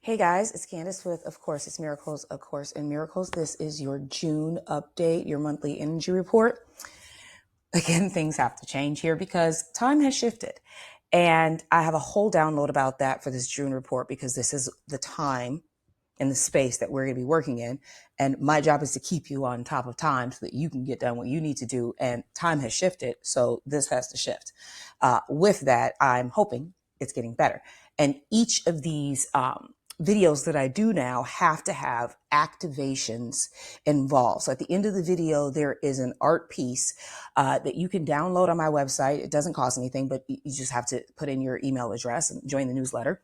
Hey guys, it's Candace with Of Course It's Miracles, A Course in Miracles. This is your June update, your monthly energy report. Again, things have to change here because time has shifted. And I have a whole download about that for this June report because this is the time and the space that we're going to be working in. And my job is to keep you on top of time so that you can get done what you need to do. And time has shifted, so this has to shift. With that, I'm hoping it's getting better. And each of these videos that I do now have to have activations involved. So at the end of the video, there is an art piece that you can download on my website. It doesn't cost anything, but you just have to put in your email address and join the newsletter.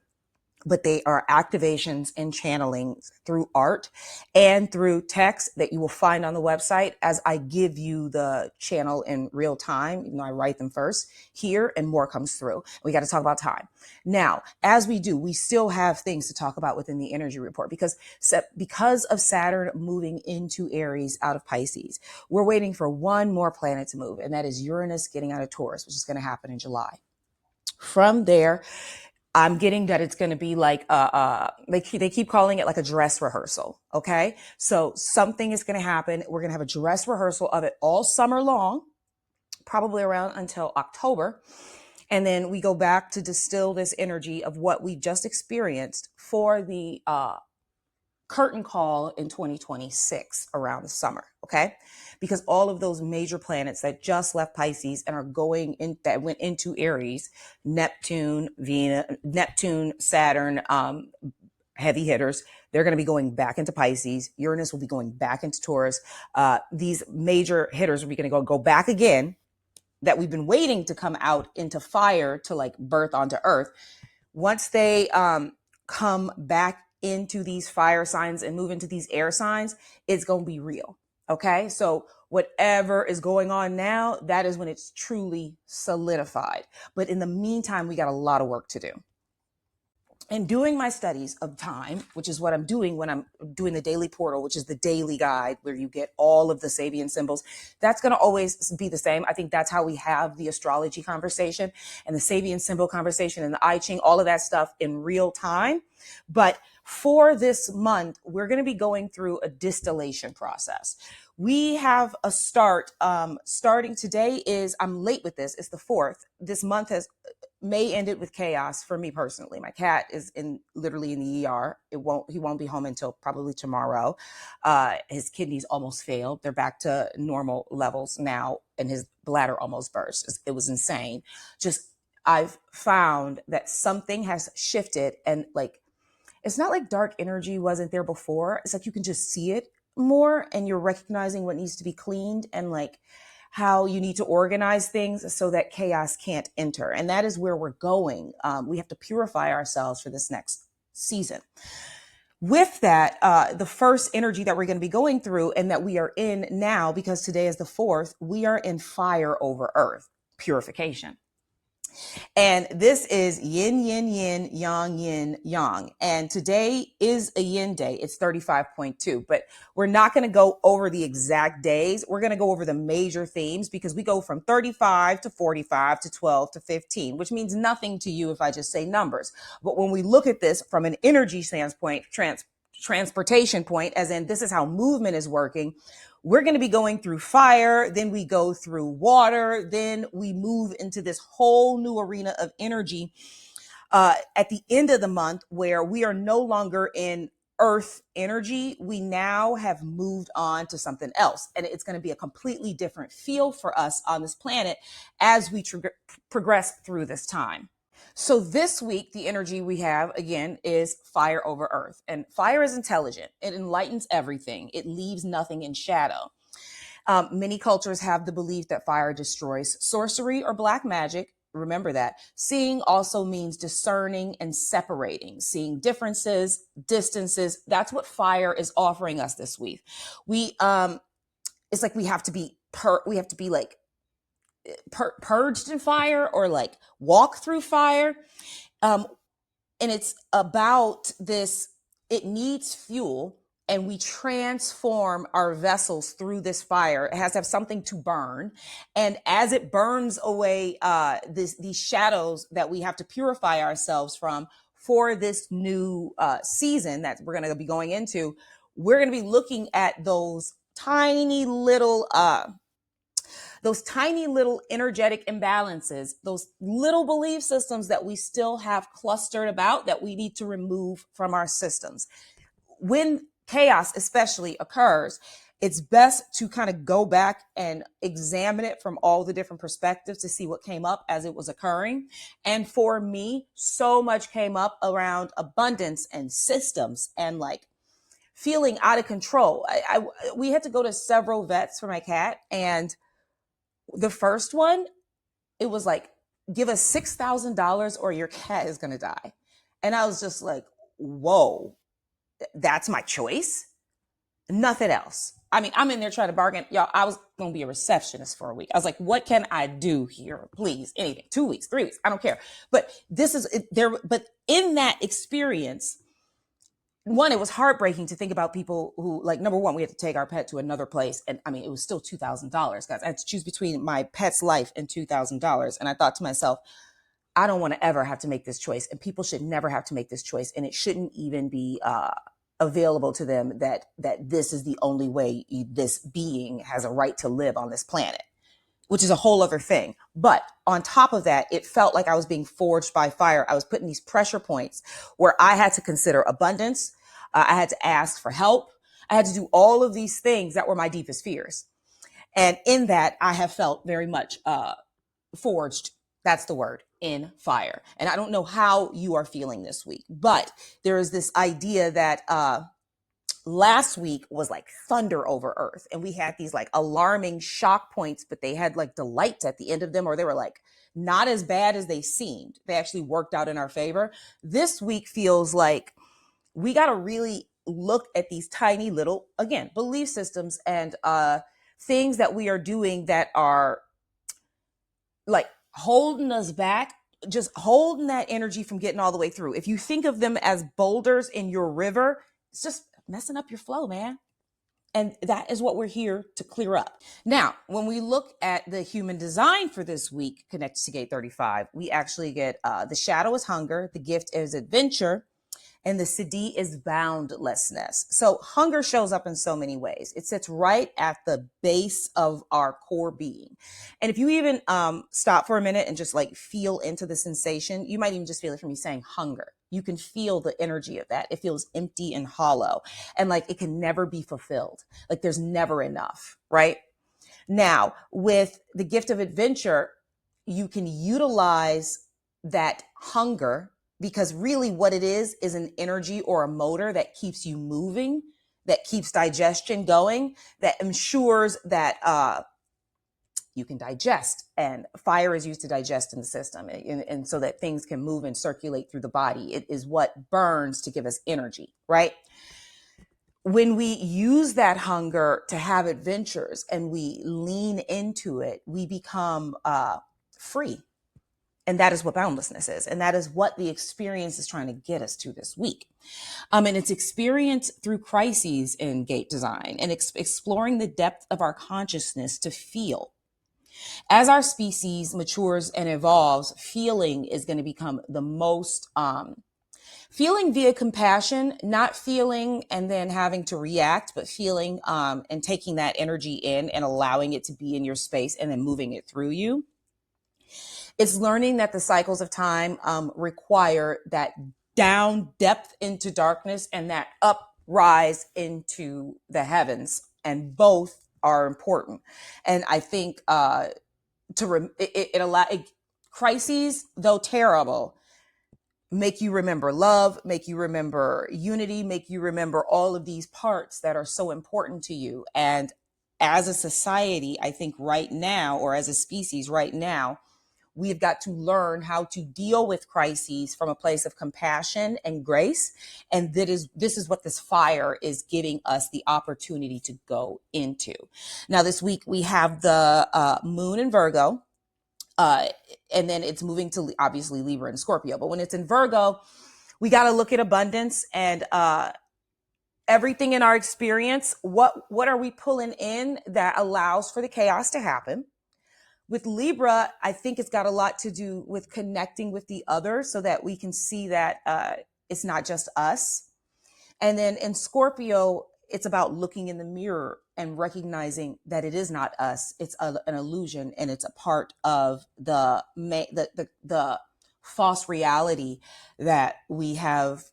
But they are activations and channelings through art and through text that you will find on the website as I give you the channel in real time. Even though I write them first here and more comes through. We got to talk about time. Now, as we do, we still have things to talk about within the energy report because of Saturn moving into Aries out of Pisces, we're waiting for one more planet to move, and that is Uranus getting out of Taurus, which is going to happen in July. From there, I'm getting that it's going to be like, they keep calling it like a dress rehearsal. Okay. So something is going to happen. We're going to have a dress rehearsal of it all summer long, probably around until October. And then we go back to distill this energy of what we just experienced for the, curtain call in 2026 around the summer. Okay. Because all of those major planets that just left Pisces and are going in, that went into Aries, Neptune, Venus, Neptune, Saturn, heavy hitters, they're going to be going back into Pisces. Uranus will be going back into Taurus. These major hitters are going to go back again that we've been waiting to come out into fire to like birth onto earth. Once they come back into these fire signs and move into these air signs, it's going to be real. Okay. So whatever is going on now, that is when it's truly solidified. But in the meantime, we got a lot of work to do. And doing my studies of time, which is what I'm doing when I'm doing the daily portal, which is the daily guide where you get all of the Sabian symbols, that's going to always be the same. I think that's how we have the astrology conversation and the Sabian symbol conversation and the I Ching, all of that stuff in real time. But for this month, we're going to be going through a distillation process. We have a start. Starting today is, I'm late with this. It's the 4th. This month may end it with chaos for me personally. My cat is literally in the ER. He won't be home until probably tomorrow. His kidneys almost failed. They're back to normal levels now, and his bladder almost burst. It was insane. Just, I've found that something has shifted, and like, it's not like dark energy wasn't there before. It's like you can just see it more, and you're recognizing what needs to be cleaned, and like how you need to organize things so that chaos can't enter. And that is where we're going. We have to purify ourselves for this next season. With that, the first energy that we're going to be going through and that we are in now, because today is the 4th, we are in fire over earth, purification. And this is yin, yin, yin, yang, yin, yang. And today is a yin day. It's 35.2, but we're not going to go over the exact days. We're going to go over the major themes because we go from 35 to 45 to 12 to 15, which means nothing to you if I just say numbers. But when we look at this from an energy standpoint, transportation point, as in this is how movement is working, we're going to be going through fire, then we go through water, then we move into this whole new arena of energy at the end of the month where we are no longer in earth energy. We now have moved on to something else, and it's going to be a completely different feel for us on this planet as we progress through this time. So this week, the energy we have, again, is fire over earth. And fire is intelligent. It enlightens everything. It leaves nothing in shadow. Many cultures have the belief that fire destroys sorcery or black magic. Remember that. Seeing also means discerning and separating, seeing differences, distances. That's what fire is offering us this week. It's like we have to be like purged in fire or like walk through fire. And it's about this, it needs fuel, and we transform our vessels through this fire. It has to have something to burn. And as it burns away these shadows that we have to purify ourselves from, for this new season that we're going to be going into, we're going to be looking at those tiny little energetic imbalances, those little belief systems that we still have clustered about that we need to remove from our systems. When chaos especially occurs, it's best to kind of go back and examine it from all the different perspectives to see what came up as it was occurring. And for me, so much came up around abundance and systems and like feeling out of control. We had to go to several vets for my cat, and the first one, it was like, give us $6,000 or your cat is going to die. And I was just like, whoa, that's my choice? Nothing else. I mean, I'm in there trying to bargain. Y'all, I was going to be a receptionist for a week. I was like, what can I do here? Please, anything, 2 weeks, 3 weeks, I don't care. But this is there. But in that experience, one, it was heartbreaking to think about people who, like, number one, we had to take our pet to another place. And I mean, it was still $2,000, guys. I had to choose between my pet's life and $2,000. And I thought to myself, I don't want to ever have to make this choice. And people should never have to make this choice. And it shouldn't even be available to them that this is the only way this being has a right to live on this planet, which is a whole other thing. But on top of that, it felt like I was being forged by fire. I was put in these pressure points where I had to consider abundance. I had to ask for help. I had to do all of these things that were my deepest fears. And in that, I have felt very much forged. That's the word, in fire. And I don't know how you are feeling this week, but there is this idea that last week was like thunder over earth. And we had these like alarming shock points, but they had like delights at the end of them, or they were like not as bad as they seemed. They actually worked out in our favor. This week feels like we got to really look at these tiny little, again, belief systems and things that we are doing that are like holding us back, just holding that energy from getting all the way through. If you think of them as boulders in your river, it's just messing up your flow, man. And that is what we're here to clear up. Now, when we look at the human design for this week, connected to Gate 35, we actually get the shadow is hunger, the gift is adventure, and the Siddhi is boundlessness. So hunger shows up in so many ways. It sits right at the base of our core being. And if you even stop for a minute and just like feel into the sensation, you might even just feel it from me saying hunger. You can feel the energy of that. It feels empty and hollow, and like it can never be fulfilled. Like there's never enough, right? Now, with the gift of adventure, you can utilize that hunger, because really what it is an energy or a motor that keeps you moving, that keeps digestion going, that ensures that you can digest. And fire is used to digest in the system, and so that things can move and circulate through the body. It is what burns to give us energy, right? When we use that hunger to have adventures and we lean into it, we become free. And that is what boundlessness is. And that is what the experience is trying to get us to this week. And it's experience through crises in gate design and exploring the depth of our consciousness to feel. As our species matures and evolves, feeling is going to become the most, feeling via compassion, not feeling and then having to react, but feeling and taking that energy in and allowing it to be in your space and then moving it through you. It's learning that the cycles of time require that down depth into darkness and that uprise into the heavens, and both are important. And I think crises, though terrible, make you remember love, make you remember unity, make you remember all of these parts that are so important to you. And as a society, I think right now, or as a species right now, we've got to learn how to deal with crises from a place of compassion and grace. And this is what this fire is giving us the opportunity to go into. Now, this week we have the moon in Virgo, and then it's moving to obviously Libra and Scorpio. But when it's in Virgo, we got to look at abundance and everything in our experience. What are we pulling in that allows for the chaos to happen? With Libra, I think it's got a lot to do with connecting with the other so that we can see that it's not just us. And then in Scorpio, it's about looking in the mirror and recognizing that it is not us. It's an illusion, and it's a part of the false reality that we have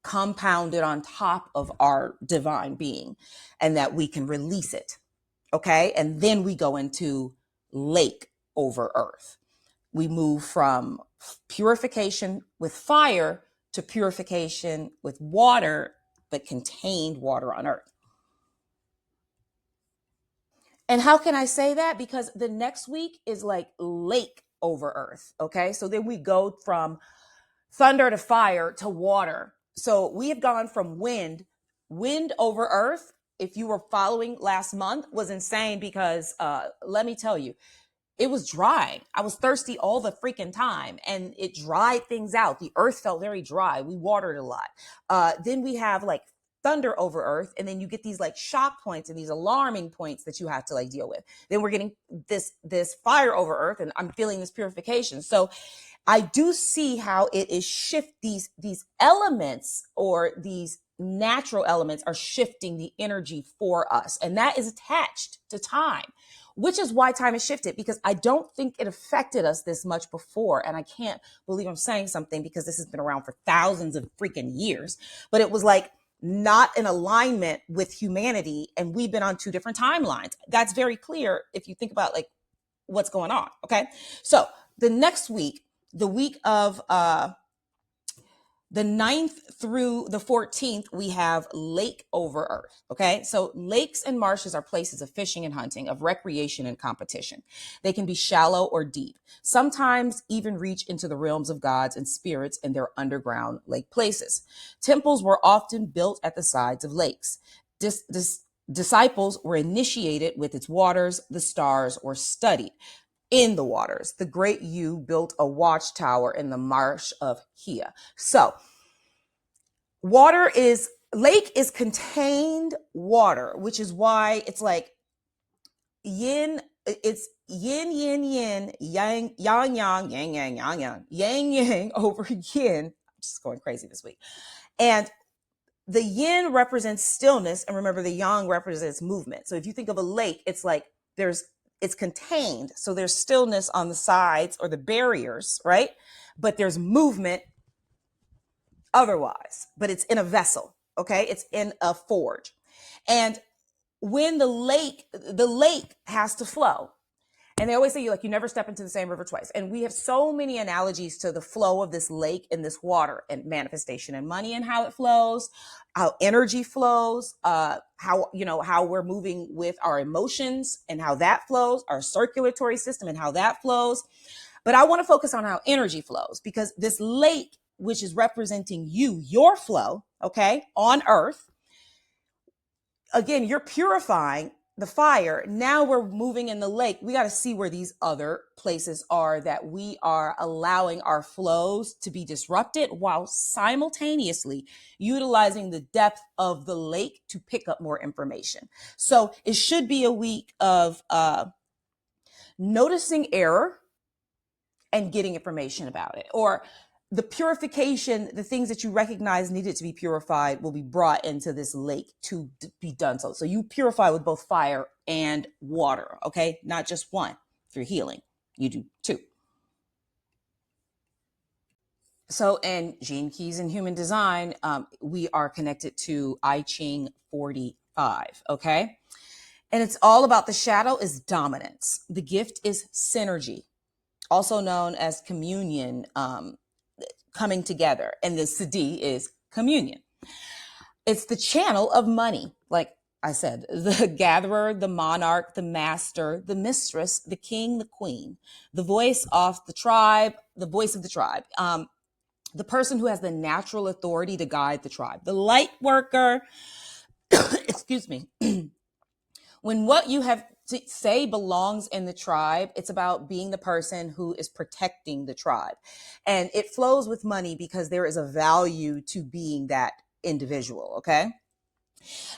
compounded on top of our divine being, and that we can release it. Okay. And then we go into lake over earth. We move from purification with fire to purification with water, but contained water on earth. And how can I say that? Because the next week is like lake over earth. Okay. So then we go from thunder to fire to water. So we have gone from wind over earth. If you were following last month, was insane because let me tell you, it was dry. I was thirsty all the freaking time, and it dried things out. The earth felt very dry. We watered a lot. Then we have like thunder over earth, and then you get these like shock points and these alarming points that you have to like deal with. Then we're getting this fire over earth, and I'm feeling this purification. So I do see how it is these elements, or these natural elements, are shifting the energy for us, and that is attached to time, which is why time has shifted, because I don't think it affected us this much before. And I can't believe I'm saying something, because this has been around for thousands of freaking years, but it was like not in alignment with humanity, and we've been on two different timelines. That's very clear if you think about like what's going on. Okay, so the next week, the week of the 9th through the 14th, we have lake over earth. Okay. So lakes and marshes are places of fishing and hunting, of recreation and competition. They can be shallow or deep, sometimes even reach into the realms of gods and spirits in their underground lake places. Temples were often built at the sides of lakes. Disciples were initiated with its waters, the stars, or studied in the waters. The great Yu built a watchtower in the marsh of Hia. So lake is contained water, which is why it's like yin, it's yin, yin, yin, yang, yang, yang, yang, yang, yang, yang, yang, yang over yin. I'm just going crazy this week. And the yin represents stillness. And remember, the yang represents movement. So if you think of a lake, it's like it's contained. So there's stillness on the sides, or the barriers, right? But there's movement otherwise, but it's in a vessel. Okay. It's in a forge. And when the lake has to flow. And they always say you never step into the same river twice. And we have so many analogies to the flow of this lake and this water, and manifestation and money, and how it flows, how energy flows, how we're moving with our emotions and how that flows, our circulatory system and how that flows. But I want to focus on how energy flows, because this lake, which is representing your flow, okay, on earth, again, you're purifying the fire. Now we're moving in the lake. We got to see where these other places are that we are allowing our flows to be disrupted, while simultaneously utilizing the depth of the lake to pick up more information. So it should be a week of noticing error and getting information about it, or the purification, the things that you recognize needed to be purified will be brought into this lake to be done. So you purify with both fire and water, okay? Not just one. If you're healing, you do two. So in Gene Keys and Human Design, we are connected to I Ching 45, okay? And it's all about the shadow is dominance. The gift is synergy, also known as communion, coming together. And the Siddhi is communion. It's the channel of money. Like I said, the gatherer, the monarch, the master, the mistress, the king, the queen, the voice of the tribe, the person who has the natural authority to guide the tribe, the light worker, excuse me. When what you have to say belongs in the tribe, it's about being the person who is protecting the tribe. And it flows with money because there is a value to being that individual, okay?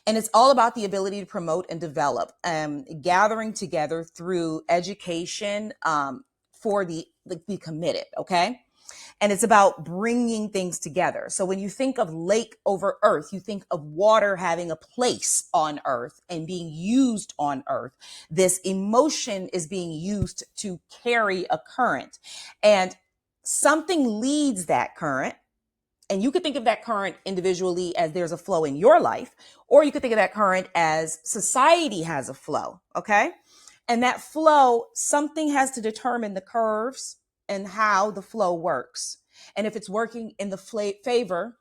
And it's all about the ability to promote and develop, gathering together through education, for the committed. Okay. And it's about bringing things together. So when you think of lake over earth, you think of water having a place on earth and being used on earth. This emotion is being used to carry a current, and something leads that current. And you could think of that current individually as there's a flow in your life, or you could think of that current as society has a flow. Okay. And that flow, something has to determine the curves and how the flow works. And if it's working in the favor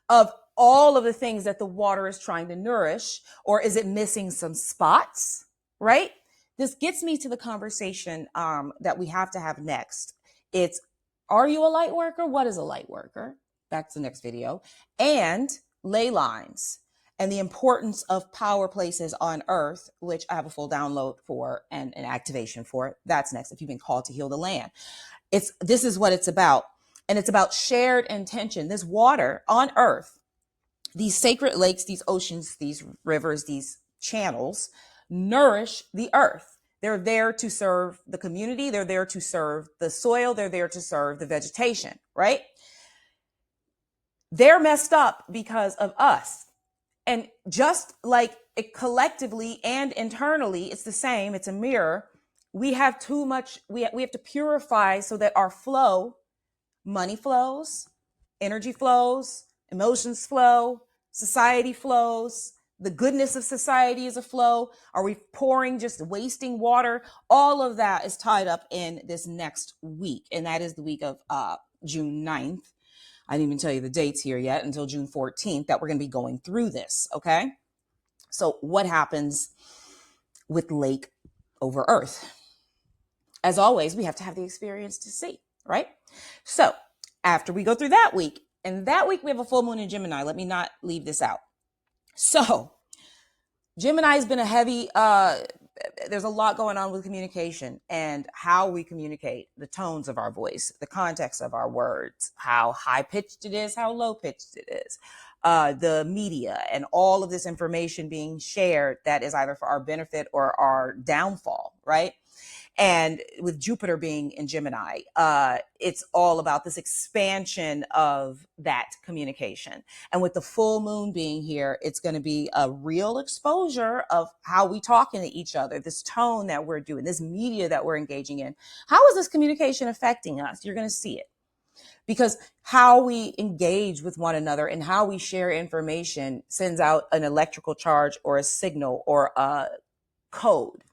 of all of the things that the water is trying to nourish, or is it missing some spots, right? This gets me to the conversation that we have to have next. It's, are you a light worker? What is a light worker? Back to the next video. And ley lines and the importance of power places on earth, which I have a full download for and an activation for it. That's next. If you've been called to heal the land. This is what it's about. And it's about shared intention. This water on earth, these sacred lakes, these oceans, these rivers, these channels nourish the earth. They're there to serve the community. They're there to serve the soil. They're there to serve the vegetation, right? They're messed up because of us. And just like it collectively and internally, it's the same. It's a mirror. We have too much. We have to purify so that our flow, money flows, energy flows, emotions flow, society flows. The goodness of society is a flow. Are we pouring, just wasting water? All of that is tied up in this next week. And that is the week of June 9th. I didn't even tell you the dates here yet until June 14th that we're going to be going through this. Okay. So what happens with lake over earth? As always, we have to have the experience to see, right? So after we go through that week, and that week we have a full moon in Gemini. Let me not leave this out. So Gemini has been a heavy, there's a lot going on with communication and how we communicate, the tones of our voice, the context of our words, how high pitched it is, how low pitched it is, the media and all of this information being shared that is either for our benefit or our downfall, right? And with Jupiter being in Gemini, it's all about this expansion of that communication. And with the full moon being here, it's going to be a real exposure of how we talking to each other, this tone that we're doing, this media that we're engaging in. How is this communication affecting us? You're going to see it. Because how we engage with one another and how we share information sends out an electrical charge or a signal or a code.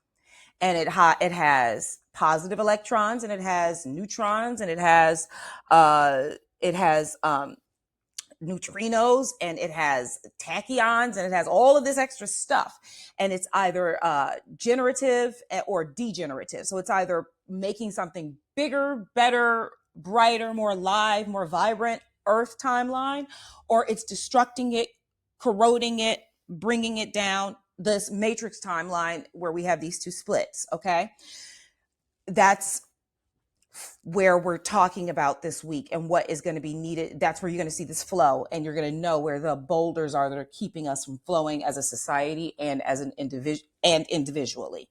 And it has positive electrons, and it has neutrons, and it has neutrinos, and it has tachyons, and it has all of this extra stuff. And it's either generative or degenerative. So it's either making something bigger, better, brighter, more alive, more vibrant Earth timeline, or it's destructing it, corroding it, bringing it down. This matrix timeline where we have these two splits. Okay. That's where we're talking about this week and what is going to be needed. That's where you're going to see this flow, and you're going to know where the boulders are that are keeping us from flowing as a society and as an individual and individually.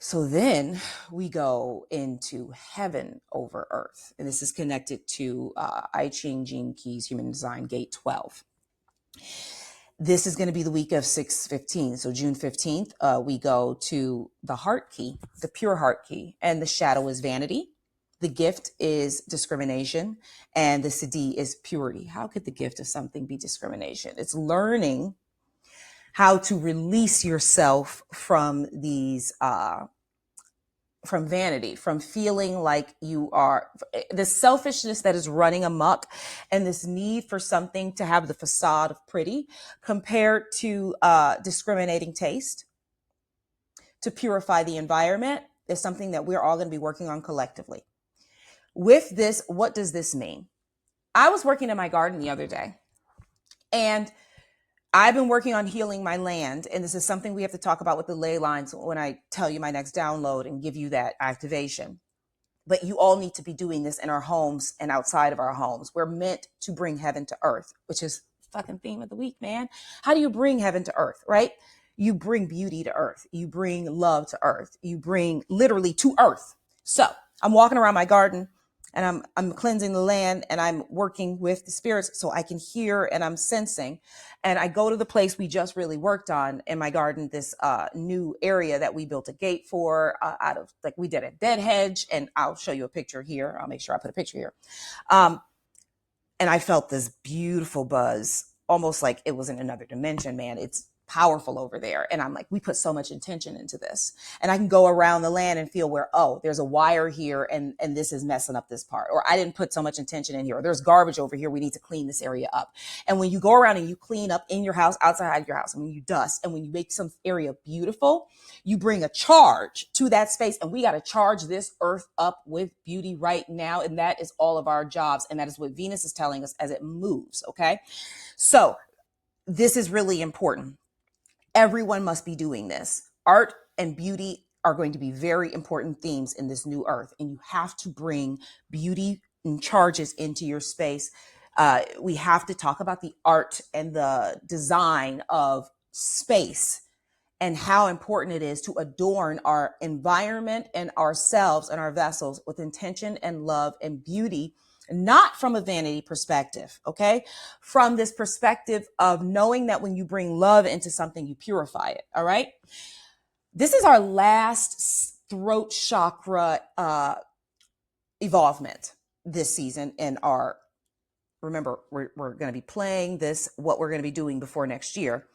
So then we go into heaven over earth. And this is connected to I Ching, Gene Keys, Human Design, Gate 12. This is going to be the week of 6/15. So June 15th, we go to the heart key, the pure heart key, and the shadow is vanity. The gift is discrimination, and the siddhi is purity. How could the gift of something be discrimination? It's learning how to release yourself from these, from vanity, from feeling like you are, the selfishness that is running amok, and this need for something to have the facade of pretty, compared to discriminating taste, to purify the environment, is something that we're all going to be working on collectively. With this, what does this mean? I was working in my garden the other day, and I've been working on healing my land, and this is something we have to talk about with the ley lines when I tell you my next download and give you that activation. but you all need to be doing this in our homes and outside of our homes. We're meant to bring heaven to earth, which is fucking theme of the week, man. How do you bring heaven to earth, right? You bring beauty to earth. You bring love to earth. You bring literally to earth. So I'm walking around my garden and I'm cleansing the land and I'm working with the spirits so I can hear and I'm sensing. And I go to the place we just really worked on in my garden, this new area that we built a gate for out of, like, we did a dead hedge, and I'll show you a picture here. I'll make sure I put a picture here. And I felt this beautiful buzz, almost like it was in another dimension, man. It's powerful over there. And I'm like, we put so much intention into this. And I can go around the land and feel where, oh, there's a wire here and this is messing up this part. Or I didn't put so much intention in here. Or there's garbage over here. We need to clean this area up. And when you go around and you clean up in your house, outside your house, and when you dust, and when you make some area beautiful, you bring a charge to that space. And we got to charge this earth up with beauty right now. And that is all of our jobs. And that is what Venus is telling us as it moves. Okay. So this is really important. Everyone must be doing this. Art and beauty are going to be very important themes in this new earth. And you have to bring beauty and charges into your space. We have to talk about the art and the design of space and how important it is to adorn our environment and ourselves and our vessels with intention and love and beauty, not from a vanity perspective, okay? From this perspective of knowing that when you bring love into something, you purify it, all right? This is our last throat chakra evolvement this season in our, remember, we're going to be playing this, what we're going to be doing before next year.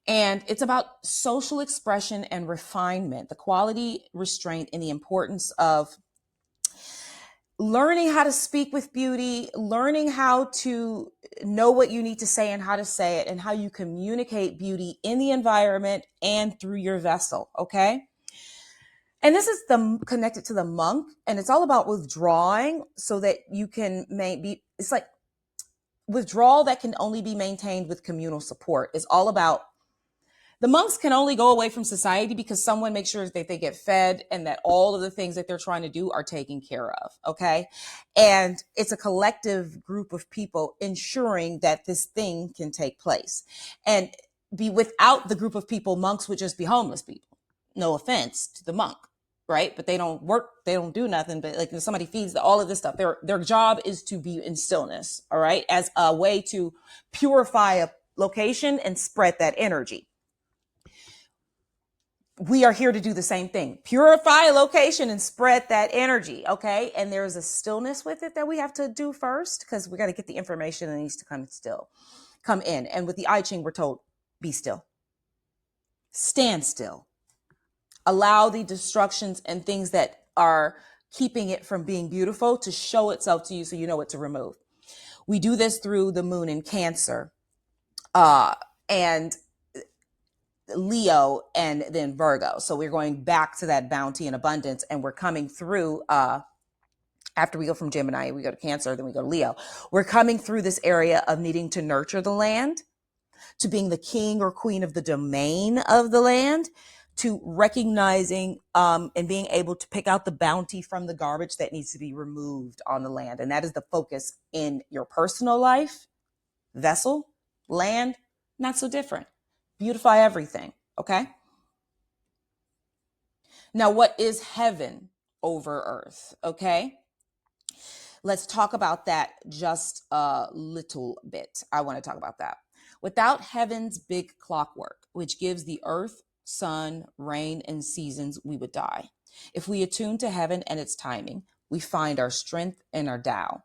And it's about social expression and refinement, the quality, restraint, and the importance of learning how to speak with beauty, learning how to know what you need to say and how to say it, and how you communicate beauty in the environment and through your vessel, okay? And this is connected to the monk, and it's all about withdrawing so that you can it's like withdrawal that can only be maintained with communal support. It's all about, the monks can only go away from society because someone makes sure that they get fed and that all of the things that they're trying to do are taken care of, okay? And it's a collective group of people ensuring that this thing can take place. And without the group of people, monks would just be homeless people. No offense to the monk, right? But they don't work, they don't do nothing, but like if somebody feeds all of this stuff, their job is to be in stillness, all right? As a way to purify a location and spread that energy. We are here to do the same thing. Purify a location and spread that energy, okay? And there's a stillness with it that we have to do first because we got to get the information that needs to come in. And with the I Ching, we're told, be still. Stand still. Allow the destructions and things that are keeping it from being beautiful to show itself to you so you know what to remove. We do this through the moon in Cancer. And Leo and then Virgo. So we're going back to that bounty and abundance, and we're coming through after we go from Gemini, we go to Cancer, then we go to Leo. We're coming through this area of needing to nurture the land, to being the king or queen of the domain of the land, to recognizing and being able to pick out the bounty from the garbage that needs to be removed on the land. And that is the focus in your personal life, vessel, land, not so different. Beautify everything, okay? Now, what is heaven over earth, okay? Let's talk about that just a little bit. I want to talk about that. Without heaven's big clockwork, which gives the earth, sun, rain, and seasons, we would die. If we attune to heaven and its timing, we find our strength and our Tao.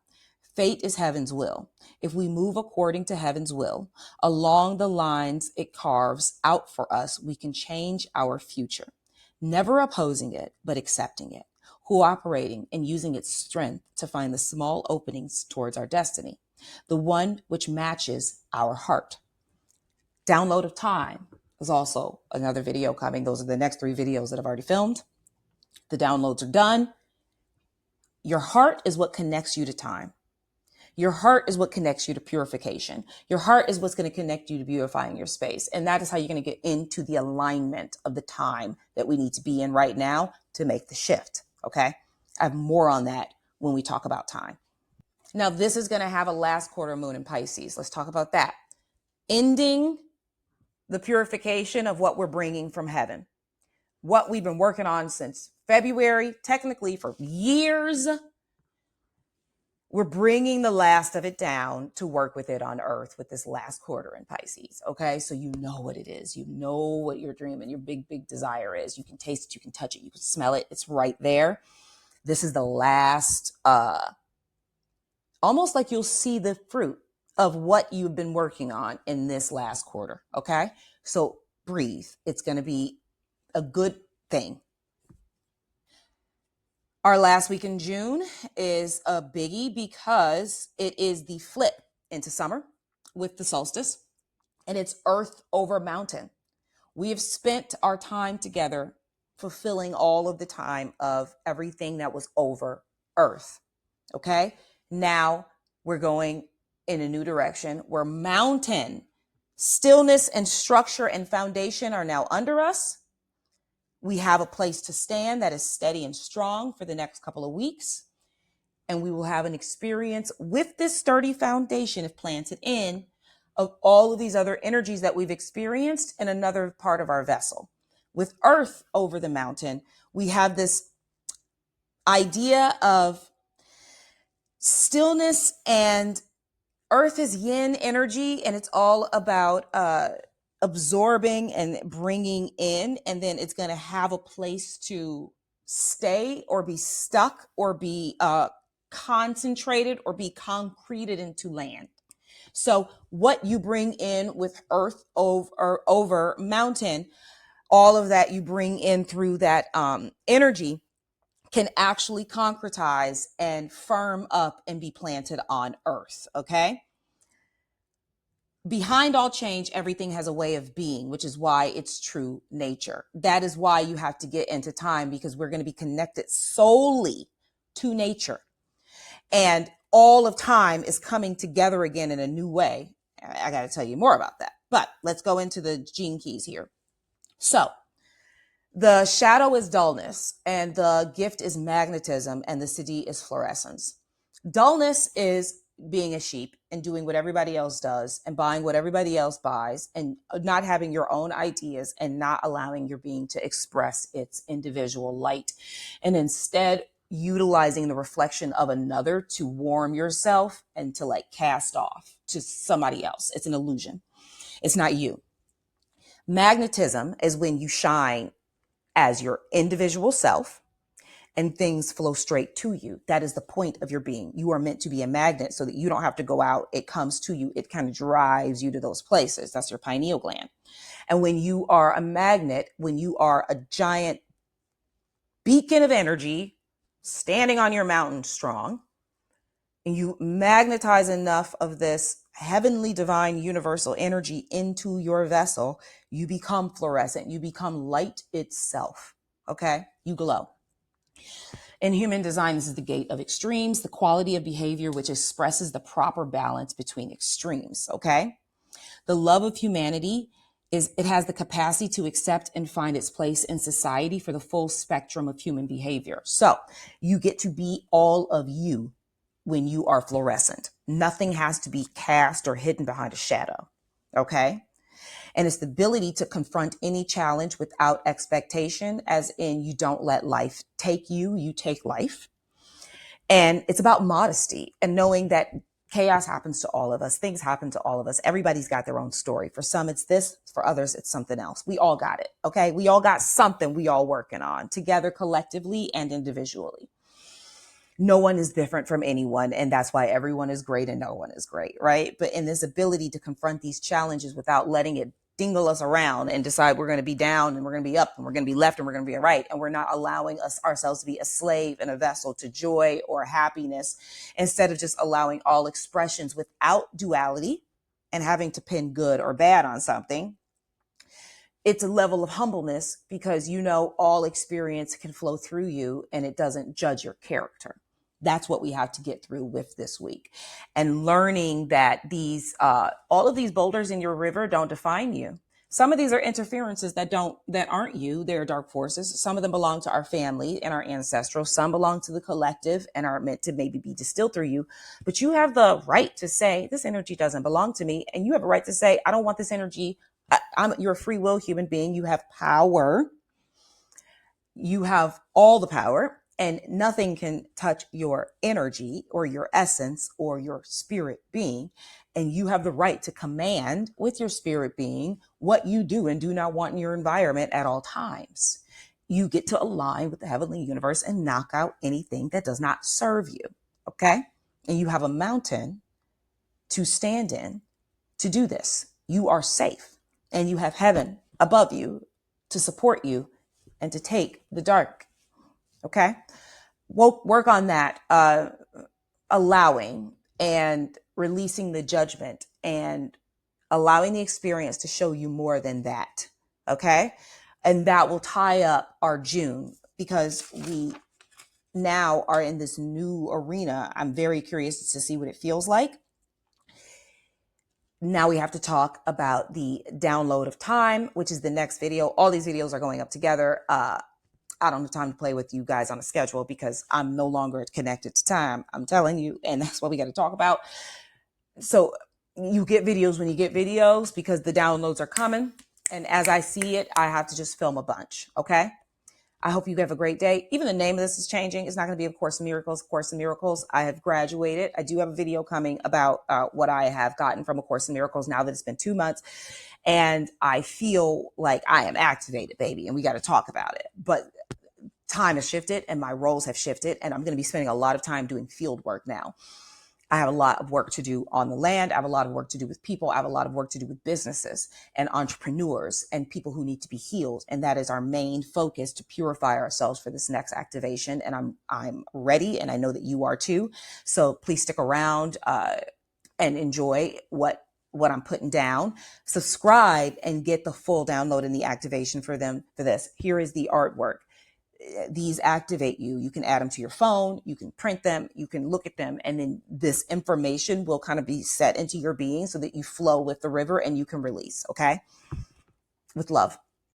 Fate is heaven's will. If we move according to heaven's will, along the lines it carves out for us, we can change our future. Never opposing it, but accepting it, cooperating and using its strength to find the small openings towards our destiny, the one which matches our heart. Download of time is also another video coming. Those are the next 3 videos that I've already filmed. The downloads are done. Your heart is what connects you to time. Your heart is what connects you to purification. Your heart is what's going to connect you to beautifying your space. And that is how you're going to get into the alignment of the time that we need to be in right now to make the shift. Okay. I have more on that when we talk about time. Now, this is going to have a last quarter moon in Pisces. Let's talk about that. Ending the purification of what we're bringing from heaven, what we've been working on since February, technically for years. We're bringing the last of it down to work with it on earth with this last quarter in Pisces. Okay. So you know what it is. You know what your dream and your big, big desire is. You can taste it. You can touch it. You can smell it. It's right there. This is the last, almost like you'll see the fruit of what you've been working on in this last quarter. Okay. So breathe. It's going to be a good thing. Our last week in June is a biggie because it is the flip into summer with the solstice, and it's earth over mountain. We have spent our time together fulfilling all of the time of everything that was over earth. Okay. Now we're going in a new direction where mountain, stillness and structure and foundation are now under us. We have a place to stand that is steady and strong for the next couple of weeks. And we will have an experience with this sturdy foundation, if planted in, of all of these other energies that we've experienced in another part of our vessel. With earth over the mountain, we have this idea of stillness, and earth is yin energy, and it's all about absorbing and bringing in, and then it's going to have a place to stay or be stuck or be concentrated or be concreted into land. So what you bring in with earth over mountain, all of that you bring in through that energy can actually concretize and firm up and be planted on earth. Okay. Behind all change, everything has a way of being, which is why it's true nature. That is why you have to get into time, because we're going to be connected solely to nature. And all of time is coming together again in a new way. I got to tell you more about that. But let's go into the gene keys here. So the shadow is dullness, and the gift is magnetism, and the siddhi is fluorescence. Dullness is being a sheep and doing what everybody else does and buying what everybody else buys and not having your own ideas and not allowing your being to express its individual light, and instead utilizing the reflection of another to warm yourself and to like cast off to somebody else. It's an illusion. It's not you. Magnetism is when you shine as your individual self and things flow straight to you. That is the point of your being. You are meant to be a magnet so that you don't have to go out. It comes to you. It kind of drives you to those places. That's your pineal gland. And when you are a magnet, when you are a giant beacon of energy standing on your mountain strong, and you magnetize enough of this heavenly, divine, universal energy into your vessel, you become fluorescent. You become light itself. Okay? You glow. In human design, this is the gate of extremes, the quality of behavior which expresses the proper balance between extremes. Okay? The love of humanity it has the capacity to accept and find its place in society for the full spectrum of human behavior. So you get to be all of you when you are fluorescent. Nothing has to be cast or hidden behind a shadow. Okay? And it's the ability to confront any challenge without expectation, as in you don't let life take you, you take life. And it's about modesty and knowing that chaos happens to all of us. Things happen to all of us. Everybody's got their own story. For some, it's this. For others, it's something else. We all got it. Okay? We all got something we all working on together, collectively and individually. No one is different from anyone. And that's why everyone is great and no one is great, right? But in this ability to confront these challenges without letting it dingle us around and decide we're going to be down and we're going to be up and we're going to be left and we're going to be right. And we're not allowing ourselves to be a slave and a vessel to joy or happiness, instead of just allowing all expressions without duality and having to pin good or bad on something. It's a level of humbleness because you know all experience can flow through you and it doesn't judge your character. That's what we have to get through with this week. And learning that these, all of these boulders in your river don't define you. Some of these are interferences that aren't you. They're dark forces. Some of them belong to our family and our ancestral. Some belong to the collective and are meant to maybe be distilled through you. But you have the right to say, this energy doesn't belong to me. And you have a right to say, I don't want this energy. You're a free will human being. You have power. You have all the power, and nothing can touch your energy or your essence or your spirit being. And you have the right to command with your spirit being what you do and do not want in your environment at all times. You get to align with the heavenly universe and knock out anything that does not serve you. Okay. And you have a mountain to stand in to do this. You are safe, and you have heaven above you to support you and to take the dark. Okay. We'll work on that, allowing and releasing the judgment and allowing the experience to show you more than that. Okay. And that will tie up our June, because we now are in this new arena. I'm very curious to see what it feels like. Now we have to talk about the download of time, which is the next video. All these videos are going up together. I don't have time to play with you guys on a schedule because I'm no longer connected to time. I'm telling you, and that's what we got to talk about. So you get videos when you get videos, because the downloads are coming. And as I see it, I have to just film a bunch. Okay. I hope you have a great day. Even the name of this is changing. It's not going to be A Course in Miracles, Course in Miracles. I have graduated. I do have a video coming about what I have gotten from A Course in Miracles now that it's been 2 months. And I feel like I am activated, baby. And we got to talk about it. But time has shifted and my roles have shifted. And I'm going to be spending a lot of time doing field work now. I have a lot of work to do on the land. I have a lot of work to do with people. I have a lot of work to do with businesses and entrepreneurs and people who need to be healed. And that is our main focus, to purify ourselves for this next activation. And I'm ready. And I know that you are too. So please stick around and enjoy what I'm putting down. Subscribe and get the full download and the activation for this. Here is the artwork. These activate you. You can add them to your phone. You can print them. You can look at them. And then this information will kind of be set into your being so that you flow with the river and you can release. Okay. With love.